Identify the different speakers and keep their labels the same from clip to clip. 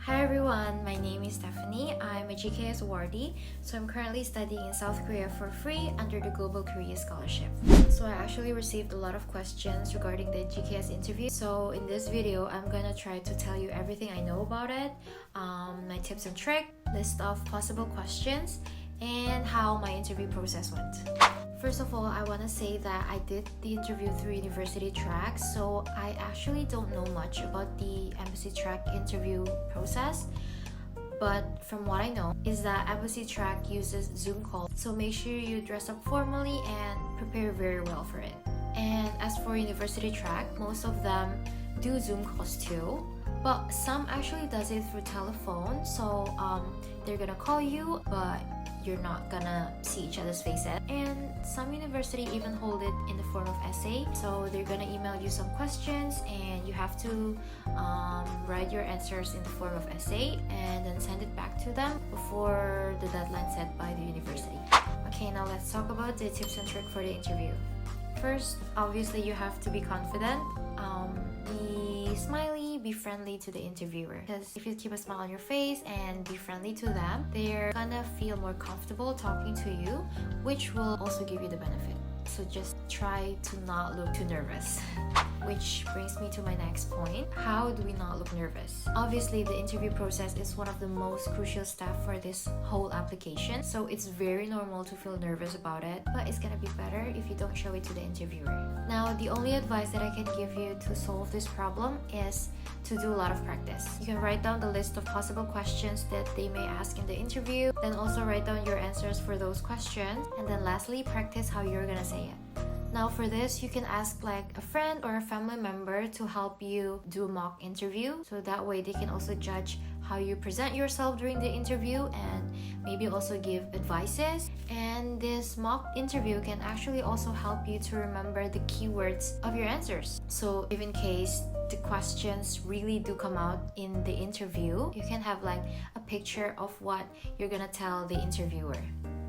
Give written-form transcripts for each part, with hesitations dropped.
Speaker 1: Hi everyone, my name is Stephanie. I'm a GKS awardee, so I'm currently studying in South Korea for free under the Global Korea Scholarship. So I actually received a lot of questions regarding the GKS interview. So in this video, I'm gonna try to tell you everything I know about it, my tips and tricks, list of possible questions, and how my interview process went. First of all, I want to say that I did the interview through University Track, so I actually don't know much about the Embassy Track interview process. But from what I know is that Embassy Track uses Zoom calls, so make sure you dress up formally and prepare very well for it. And as for University Track, most of them do Zoom calls too, but some actually does it through telephone, so they're gonna call you, but you're not gonna see each other's faces. And some university even hold it in the form of essay, so they're gonna email you some questions and you have to write your answers in the form of essay and then send it back to them before the deadline set by the university. Okay, now let's talk about the tips and tricks for the interview. First, obviously you have to be confident, be smiley, be friendly to the interviewer, because if you keep a smile on your face and be friendly to them, they're gonna feel more comfortable talking to you, which will also give you the benefit. So just try to not look too nervous. Which brings me to my next point. How do we not look nervous? Obviously, the interview process is one of the most crucial steps for this whole application, so it's very normal to feel nervous about it, but it's gonna be better if you don't show it to the interviewer. Now, the only advice that I can give you to solve this problem is to do a lot of practice. You can write down the list of possible questions that they may ask in the interview, then also write down your answers for those questions, and then lastly, practice how you're gonna say it. Now for this, you can ask like a friend or a family member to help you do a mock interview, so that way they can also judge how you present yourself during the interview and maybe also give advices. And this mock interview can actually also help you to remember the keywords of your answers. So if in case the questions really do come out in the interview, you can have like a picture of what you're gonna tell the interviewer.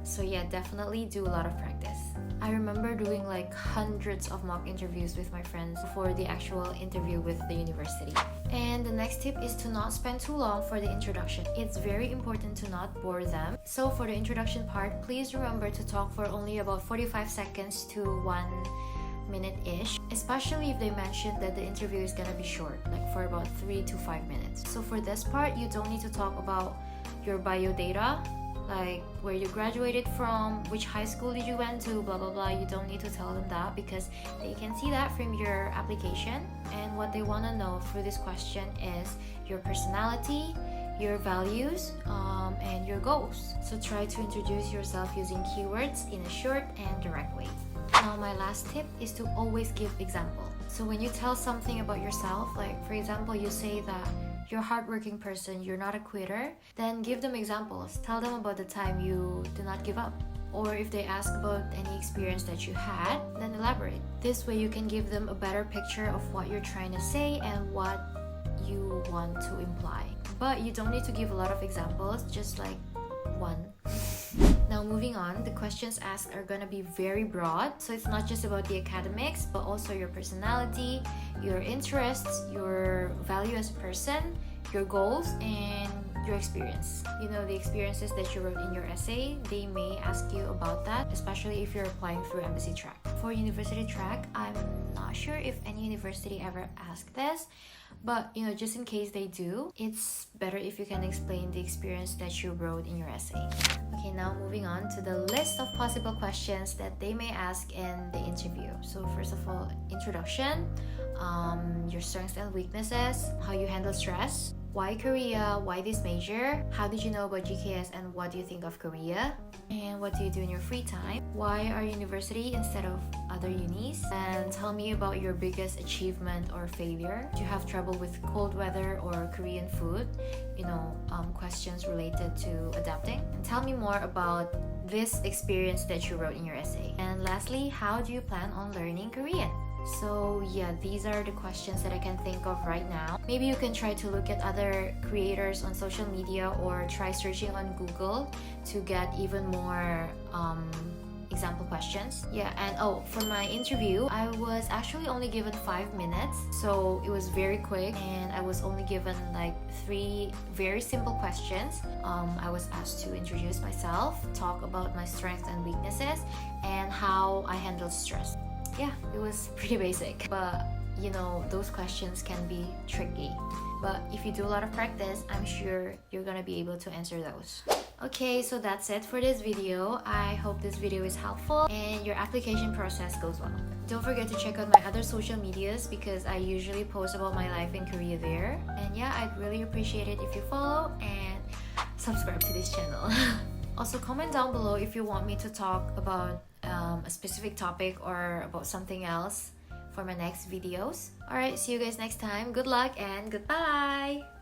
Speaker 1: So yeah, definitely do a lot of practice. I remember doing like hundreds of mock interviews with my friends before the actual interview with the university. And the next tip is to not spend too long for the introduction. It's very important to not bore them. So for the introduction part, please remember to talk for only about 45 seconds to 1 minute-ish, especially if they mention that the interview is gonna be short, like for about 3 to 5 minutes. So for this part, you don't need to talk about your bio data, like where you graduated from, which high school did you went to, blah blah blah. You don't need to tell them that because they can see that from your application, and what they want to know through this question is your personality, your values, and your goals. So try to introduce yourself using keywords in a short and direct way. Now my last tip is to always give example. So when you tell something about yourself, like for example you say that you're a hardworking person, you're not a quitter, then give them examples. Tell them about the time you did not give up. Or if they ask about any experience that you had, then elaborate. This way you can give them a better picture of what you're trying to say and what you want to imply. But you don't need to give a lot of examples, just like one. Now moving on, the questions asked are gonna be very broad, so it's not just about the academics, but also your personality, your interests, your value as a person, your goals, and your experience. You know, the experiences that you wrote in your essay, they may ask you about that, especially if you're applying through Embassy Track. For University Track, I'm not sure if any university ever asked this, but you know, just in case they do, it's better if you can explain the experience that you wrote in your essay. Okay, now moving on to the list of possible questions that they may ask in the interview. So first of all, introduction, your strengths and weaknesses, how you handle stress, why Korea, why this major, how did you know about GKS and what do you think of Korea, and what do you do in your free time, why are university instead of other unis, and tell me about your biggest achievement or failure. Do you have trouble with cold weather or Korean food? You know, questions related to adapting. And tell me more about this experience that you wrote in your essay. And lastly, how do you plan on learning Korean? So yeah, these are the questions that I can think of right now. Maybe you can try to look at other creators on social media or try searching on Google to get even more example questions. Yeah, and oh, for my interview, I was actually only given 5 minutes, so it was very quick, and I was only given like 3 very simple questions. I was asked to introduce myself, talk about my strengths and weaknesses, and how I handle stress. Yeah, it was pretty basic, but you know, those questions can be tricky. But if you do a lot of practice, I'm sure you're gonna be able to answer those. Okay, so that's it for this video. I hope this video is helpful and your application process goes well. Don't forget to check out my other social medias because I usually post about my life in Korea there. And yeah, I'd really appreciate it if you follow and subscribe to this channel. Also, comment down below if you want me to talk about a specific topic or about something else for my next videos. Alright, see you guys next time. Good luck and goodbye!